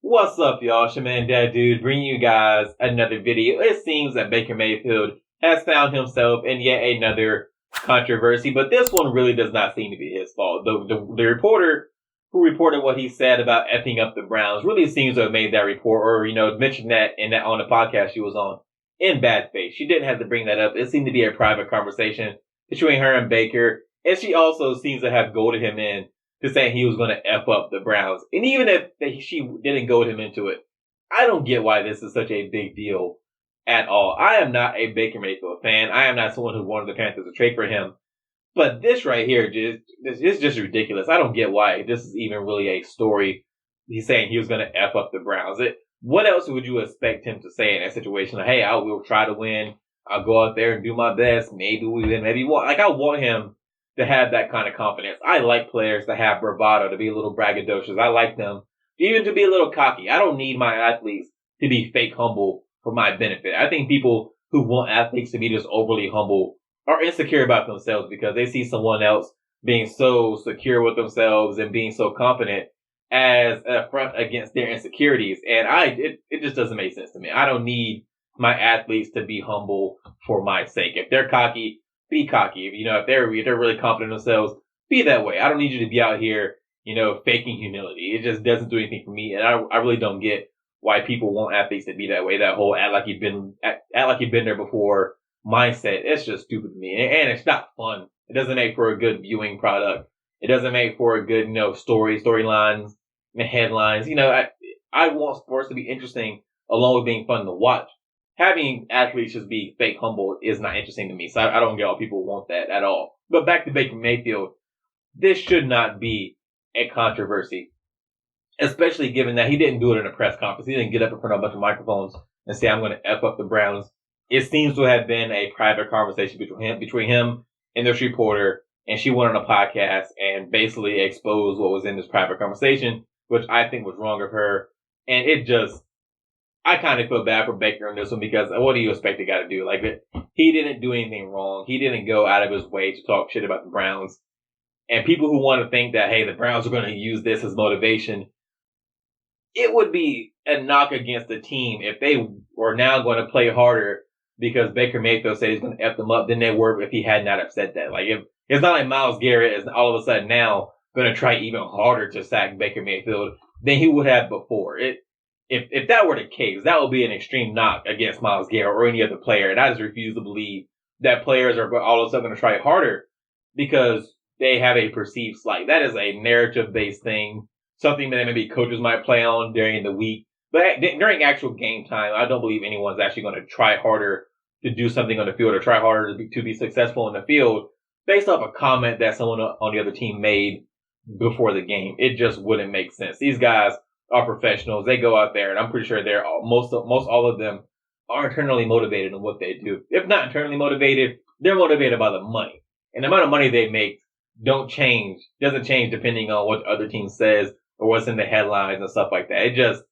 What's up, y'all? It's your man, Dad Dude, bringing you guys another video. It seems that Baker Mayfield has found himself in yet another controversy, but this one really does not seem to be his fault. The reporter who reported what he said about effing up the Browns really seems to have made that report, or mentioned that on the podcast she was on in bad faith. She didn't have to bring that up. It seemed to be a private conversation between her and Baker, and she also seems to have goaded him in to saying he was going to F up the Browns. And even if she didn't goad him into it, I don't get why this is such a big deal at all. I am not a Baker Mayfield fan. I am not someone who wanted the Panthers to trade for him. But this right here is just ridiculous. I don't get why this is even really a story. He's saying he was going to F up the Browns. What else would you expect him to say in that situation? Like, hey, I will try to win. I'll go out there and do my best. Maybe we win. Maybe we won't. Like, I want him to have that kind of confidence. I like players to have bravado, to be a little braggadocious. I like them even to be a little cocky. I don't need my athletes to be fake humble for my benefit. I think people who want athletes to be just overly humble are insecure about themselves because they see someone else being so secure with themselves and being so confident as a front against their insecurities. And it just doesn't make sense to me. I don't need my athletes to be humble for my sake. If they're cocky, be cocky. If they're really confident in themselves, be that way. I don't need you to be out here, faking humility. It just doesn't do anything for me. And I really don't get why people want athletes to be that way. That whole act like you've been there before mindset. It's just stupid to me. And it's not fun. It doesn't make for a good viewing product. It doesn't make for a good, storylines and headlines. I want sports to be interesting along with being fun to watch. Having athletes just be fake humble is not interesting to me. So I don't get why people want that at all. But back to Baker Mayfield, this should not be a controversy, especially given that he didn't do it in a press conference. He didn't get up in front of a bunch of microphones and say, I'm going to F up the Browns. It seems to have been a private conversation between him and this reporter, and she went on a podcast and basically exposed what was in this private conversation, which I think was wrong of her. And I kind of feel bad for Baker on this one because what do you expect the guy to do? Like, he didn't do anything wrong. He didn't go out of his way to talk shit about the Browns. And people who want to think that, hey, the Browns are going to use this as motivation, it would be a knock against the team if they were now going to play harder because Baker Mayfield said he's going to F them up than they were if he had not have said that. Like, if it's not like Myles Garrett is all of a sudden now going to try even harder to sack Baker Mayfield than he would have before. If that were the case, that would be an extreme knock against Myles Garrett or any other player. And I just refuse to believe that players are all of a sudden going to try harder because they have a perceived slight. That is a narrative-based thing, something that maybe coaches might play on during the week. But during actual game time, I don't believe anyone's actually going to try harder to do something on the field or try harder to be successful in the field based off a comment that someone on the other team made before the game. It just wouldn't make sense. These guys are professionals. They go out there, and I'm pretty sure most all of them are internally motivated in what they do. If not internally motivated, they're motivated by the money. And the amount of money they make doesn't change depending on what the other team says or what's in the headlines and stuff like that.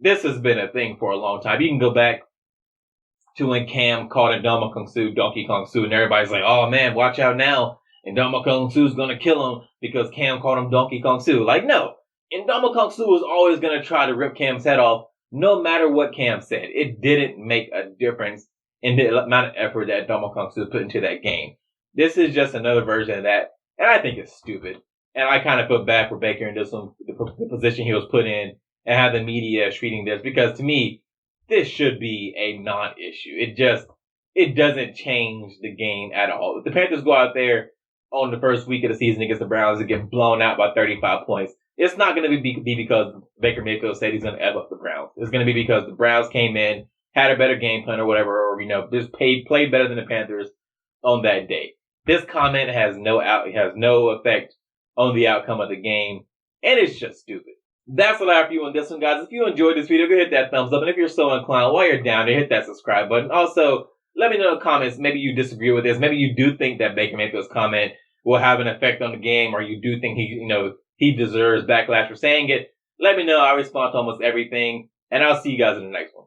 This has been a thing for a long time. You can go back to when Cam called Ndamukong Kong Su Donkey Kong Su, and everybody's like, oh man, watch out now. Ndamukong Kong Su's gonna kill him because Cam called him Donkey Kong Su. Like, no. And Ndamukong Kong Su was always going to try to rip Cam's head off, no matter what Cam said. It didn't make a difference in the amount of effort that Ndamukong Kong Su put into that game. This is just another version of that, and I think it's stupid. And I kind of feel bad for Baker in this one, the position he was put in, and how the media is treating this, because to me, this should be a non-issue. It doesn't change the game at all. If the Panthers go out there on the first week of the season against the Browns and get blown out by 35 points, it's not going to be because Baker Mayfield said he's going to F up the Browns. It's going to be because the Browns came in, had a better game plan or whatever, or, just played better than the Panthers on that day. This comment has no effect on the outcome of the game, and it's just stupid. That's what I have for you on this one, guys. If you enjoyed this video, go hit that thumbs up, and if you're so inclined, while you're down there, hit that subscribe button. Also, let me know in the comments, maybe you disagree with this. Maybe you do think that Baker Mayfield's comment will have an effect on the game, or you do think he deserves backlash for saying it. Let me know. I respond to almost everything, and I'll see you guys in the next one.